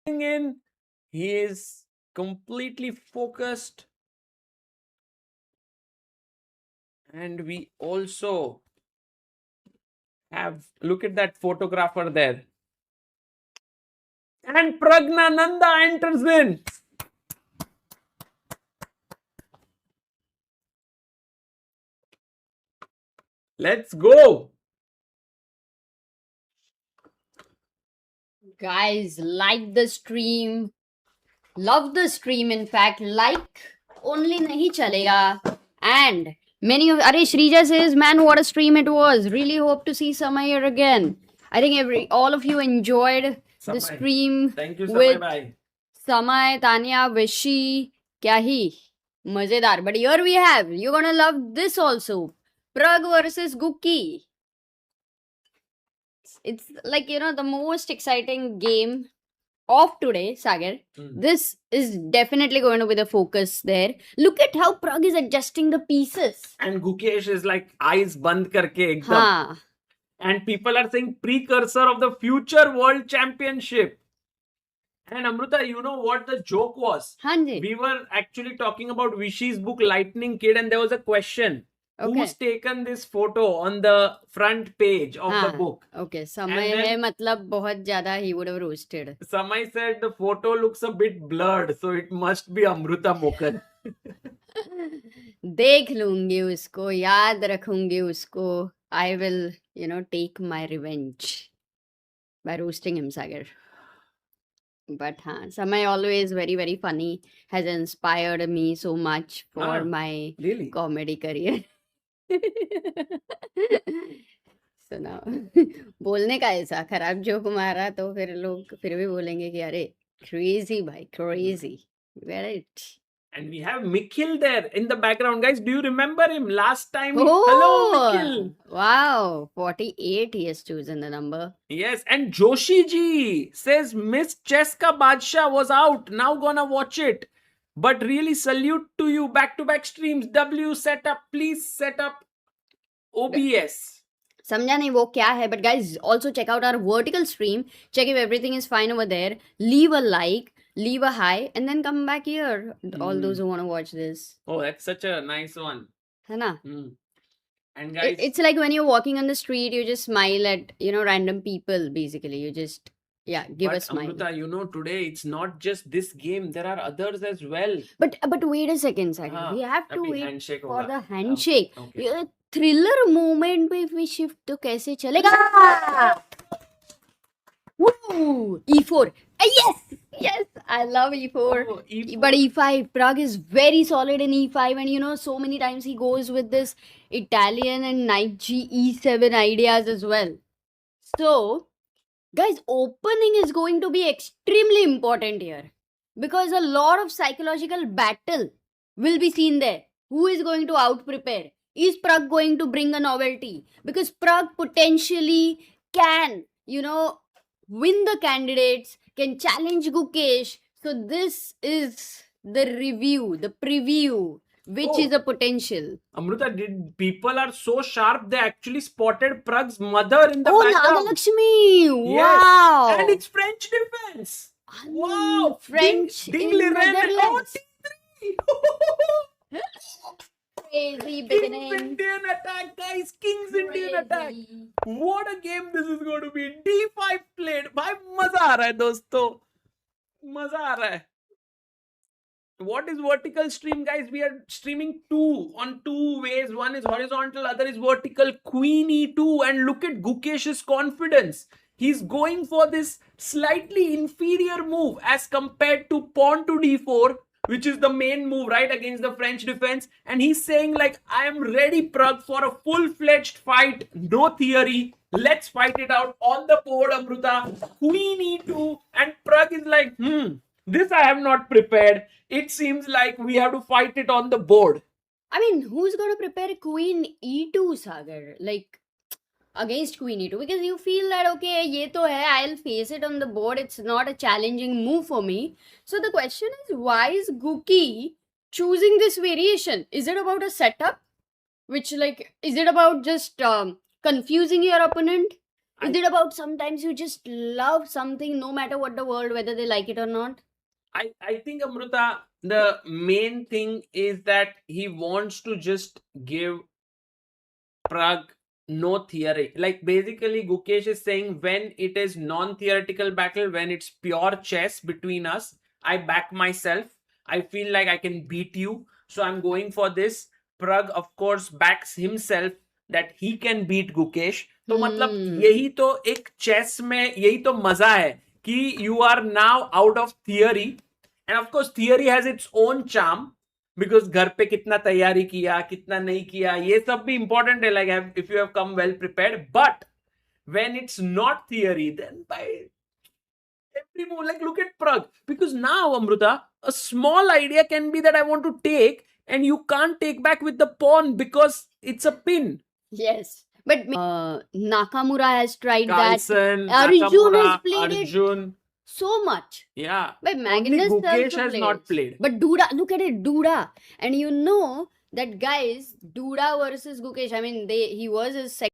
in. He is completely focused. And we also have, look at that photographer there. And Pragnananda enters in. Let's go. Guys, like the stream. Love the stream, in fact. Like only nahi chalega. And many of Shrija says, man, what a stream it was. Really hope to see Samay here again. I think all of you enjoyed the Samay. stream. Thank you, with Samay bhai. Samay, Tanya, Vishi, kya hi? Mazedar. But here we have, you're gonna love this also. Prag versus Guki. It's like, the most exciting game of today, Sagar. This is definitely going to be the focus there. Look at how Prag is adjusting the pieces. And Gukesh is like eyes band karke ekdam. Ha. And people are saying precursor of the future world championship. And Amruta, you know what the joke was? Hanji. We were actually talking about Vishi's book Lightning Kid, and there was a question. Okay. Who's taken this photo on the front page of the book? Okay. Samay hai matlab bahut zyada he would have roasted. Samay said the photo looks a bit blurred, so it must be Amruta Mokar. देख लूंगी उसको, याद रखूंगी उसको. I will, take my revenge by roasting him, Sagar. But Samay always very, very funny, has inspired me so much for my Really? comedy career. So now, बोलने का ऐसा खराब जोक मारा तो फिर लोग फिर भी बोलेंगे कि अरे crazy भाई, crazy. Get it? And we have Mikhil there in the background. Guys, do you remember him? Last time. Oh, Hello, Mikhil. Wow, 48 he has chosen the number. Yes, and Joshi ji says Miss Cheska Badshah was out. Now gonna watch it. But really salute to you. Back-to-back streams. W setup. Please set up OBS. समझा नहीं वो क्या है, but guys also check out our vertical stream. Check if everything is fine over there. Leave a like, leave a hi, and then come back here. All those who want to watch this. Oh, that's such a nice one. है ना? And guys, it's like when you're walking on the street, you just smile at random people. Basically, you just give a smile. Amruta, today it's not just this game. There are others as well. But wait a second. We have to wait handshake for hoga. the handshake. Okay. Thriller moment पे if we shift तो कैसे चलेगा? Woo! E4. Yes, I love E4. Oh, E4. But E5, Prague is very solid in E5, and so many times he goes with this Italian and knight G E7 ideas as well. So, guys, opening is going to be extremely important here because a lot of psychological battle will be seen there. Who is going to out prepare? Is Prag going to bring a novelty? Because Prag potentially can, win the candidates, can challenge Gukesh. So this is the review, the preview, which is a potential. Amruta, people are so sharp, they actually spotted Prag's mother in the background. Nagalakshmi! Wow! Yes. And it's French defense. Wow! French Ding in Liren. Netherlands. Oh, Crazy King's beginning. Indian attack, guys. King's Indian attack. What a game this is going to be. D5 played. भाई मजा आ रहा है दोस्तों. मजा आ रहा है. What is vertical stream, guys? We are streaming on two ways. One is horizontal, other is vertical. Queen E2, and look at Gukesh's confidence. He's going for this slightly inferior move as compared to pawn to D4, which is the main move, right, against the French defense. And he's saying, like, I am ready, Prag, for a full-fledged fight. No theory. Let's fight it out on the board, Amruta. Queen E2, and Prag is like, this I have not prepared. It seems like we have to fight it on the board. I mean, who's going to prepare Queen E2, Sagar? Like, against Queen E2? Because you feel that, okay, ye to hai, I'll face it on the board. It's not a challenging move for me. So the question is, why is Guki choosing this variation? Is it about a setup? Which, like, is it about just confusing your opponent? Is it about sometimes you just love something no matter what the world, whether they like it or not? I think Amruta, the main thing is that he wants to just give Prague no theory. Like basically, Gukesh is saying when it is non-theoretical battle, when it's pure chess between us, I back myself. I feel like I can beat you, so I'm going for this. Prague, of course, backs himself that he can beat Gukesh. तो मतलब यही तो एक chess में यही तो मजा है कि you are now out of theory, and of course theory has its own charm. Because घर पे कितना तैयारी किया कितना नहीं किया ये सब भी इंपॉर्टेंट है like if you have come well prepared but when it's not theory then by every move like look at Prague because now Amruta a small idea can be that I want to take and you can't take back with the pawn because it's a pin. Yes, but Nakamura has tried Carlsen, that. Arjun Nakamura, has played Arjun. it so much. Yeah, But only Magnus Gukesh also has not played. But Duda, look at it, Duda. And you know that guys, Duda versus Gukesh, I mean, he was his second